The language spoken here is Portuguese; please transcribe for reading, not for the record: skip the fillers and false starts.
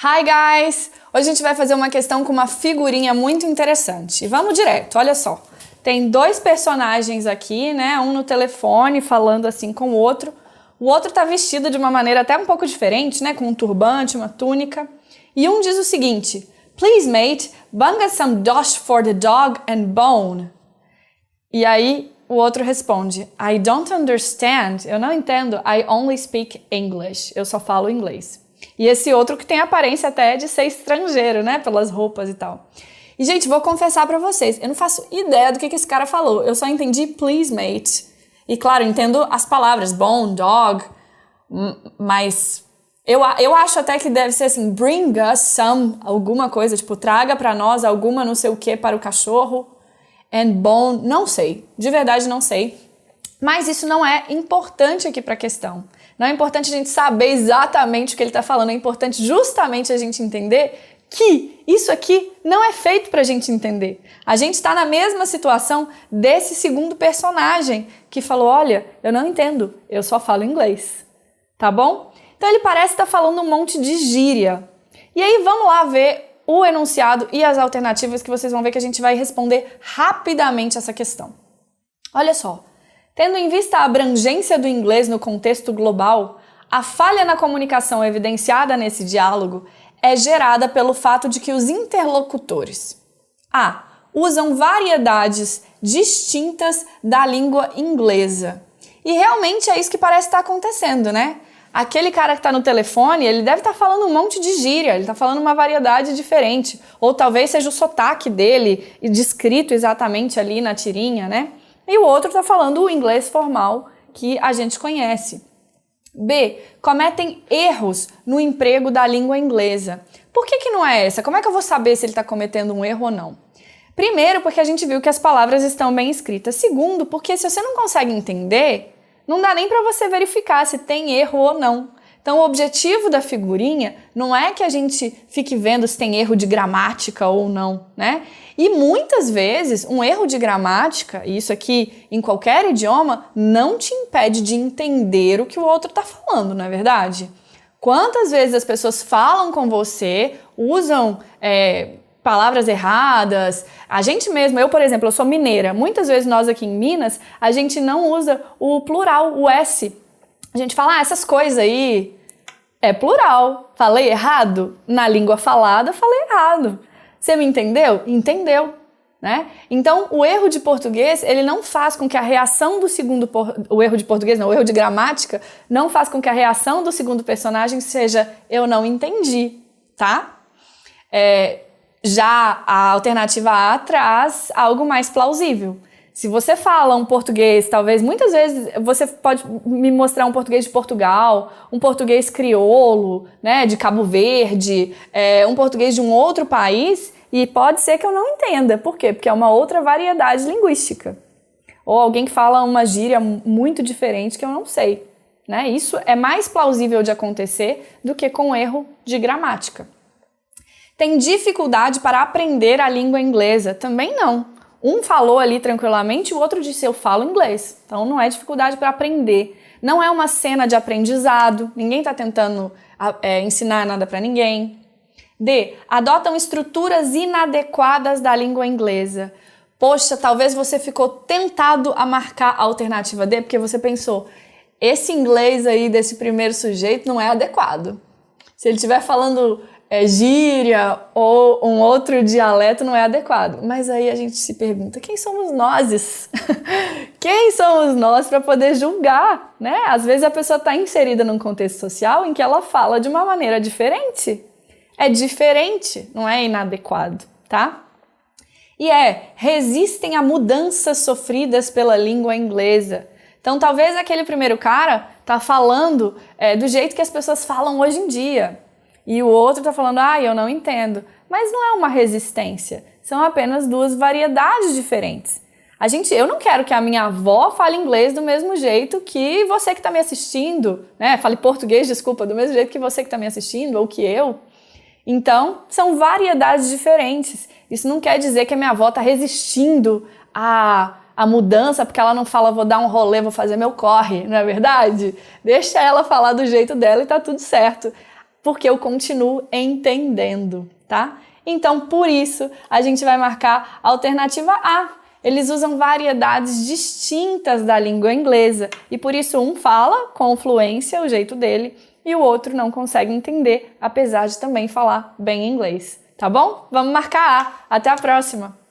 Hi guys! Hoje a gente vai fazer uma questão com uma figurinha muito interessante. E vamos direto, olha só. Tem dois personagens aqui, né? Um no telefone falando assim com o outro tá vestido de uma maneira até um pouco diferente, né? Com um turbante, uma túnica. E um diz o seguinte: Please mate, bung us some dosh for the dog and bone. E aí o outro responde: I don't understand, eu não entendo, I only speak English, eu só falo inglês. E esse outro que tem aparência até de ser estrangeiro, né, pelas roupas e tal. E gente, vou confessar pra vocês, eu não faço ideia do que esse cara falou, eu só entendi please mate. E claro, entendo as palavras bone, dog, mas eu acho até que deve ser assim, bring us some, alguma coisa, tipo, traga pra nós alguma não sei o que para o cachorro. And bone, não sei, de verdade não sei, mas isso não é importante aqui para a questão. Não é importante a gente saber exatamente o que ele está falando, é importante justamente a gente entender que isso aqui não é feito para a gente entender. A gente está na mesma situação desse segundo personagem que falou, olha, eu não entendo, eu só falo inglês, tá bom? Então ele parece estar falando um monte de gíria. E aí vamos lá ver o enunciado e as alternativas que vocês vão ver que a gente vai responder rapidamente essa questão. Olha só, tendo em vista a abrangência do inglês no contexto global, a falha na comunicação evidenciada nesse diálogo é gerada pelo fato de que os interlocutores A. Usam variedades distintas da língua inglesa. E realmente é isso que parece estar acontecendo, né? Aquele cara que está no telefone, ele deve estar falando um monte de gíria, ele está falando uma variedade diferente. Ou talvez seja o sotaque dele, descrito exatamente ali na tirinha, né? E o outro está falando o inglês formal que a gente conhece. B. Cometem erros no emprego da língua inglesa. Por que não é essa? Como é que eu vou saber se ele está cometendo um erro ou não? Primeiro, porque a gente viu que as palavras estão bem escritas. Segundo, porque se você não consegue entender, não dá nem para você verificar se tem erro ou não. Então, o objetivo da figurinha não é que a gente fique vendo se tem erro de gramática ou não, né? E muitas vezes, um erro de gramática, e isso aqui em qualquer idioma, não te impede de entender o que o outro está falando, não é verdade? Quantas vezes as pessoas falam com você, usam palavras erradas, a gente mesmo, eu por exemplo, eu sou mineira, muitas vezes nós aqui em Minas, a gente não usa o plural, o S. A gente fala, essas coisas aí é plural, falei errado? Na língua falada, falei errado. Você me entendeu? Entendeu, né? Então, o erro de português, ele não faz com que a reação do segundo, o erro de português não, o erro de gramática, não faz com que a reação do segundo personagem seja, eu não entendi, tá? Já a alternativa A traz algo mais plausível. Se você fala um português, talvez muitas vezes você pode me mostrar um português de Portugal, um português crioulo, né, de Cabo Verde, um português de um outro país, e pode ser que eu não entenda. Por quê? Porque é uma outra variedade linguística. Ou alguém que fala uma gíria muito diferente que eu não sei, né? Isso é mais plausível de acontecer do que com erro de gramática. Tem dificuldade para aprender a língua inglesa? Também não. Um falou ali tranquilamente, o outro disse eu falo inglês. Então não é dificuldade para aprender. Não é uma cena de aprendizado, ninguém está tentando ensinar nada para ninguém. D. Adotam estruturas inadequadas da língua inglesa. Poxa, talvez você ficou tentado a marcar a alternativa D, porque você pensou, esse inglês aí desse primeiro sujeito não é adequado. Se ele estiver falando gíria ou um outro dialeto não é adequado. Mas aí a gente se pergunta, quem somos nós? Quem somos nós para poder julgar, né? Às vezes a pessoa está inserida num contexto social em que ela fala de uma maneira diferente. É diferente, não é inadequado, tá? E resistem a mudanças sofridas pela língua inglesa. Então talvez aquele primeiro cara tá falando do jeito que as pessoas falam hoje em dia. E o outro está falando, eu não entendo. Mas não é uma resistência, são apenas duas variedades diferentes. Eu não quero que a minha avó fale inglês do mesmo jeito que você que está me assistindo, né? Fale português, desculpa, do mesmo jeito que você que está me assistindo ou que eu. Então, são variedades diferentes. Isso não quer dizer que a minha avó está resistindo à mudança porque ela não fala, vou dar um rolê, vou fazer meu corre, não é verdade? Deixa ela falar do jeito dela e tá tudo certo. porque eu continuo entendendo, tá? Então, por isso, a gente vai marcar a alternativa A. Eles usam variedades distintas da língua inglesa e por isso um fala com fluência, o jeito dele, e o outro não consegue entender, apesar de também falar bem inglês. Tá bom? Vamos marcar A. Até a próxima!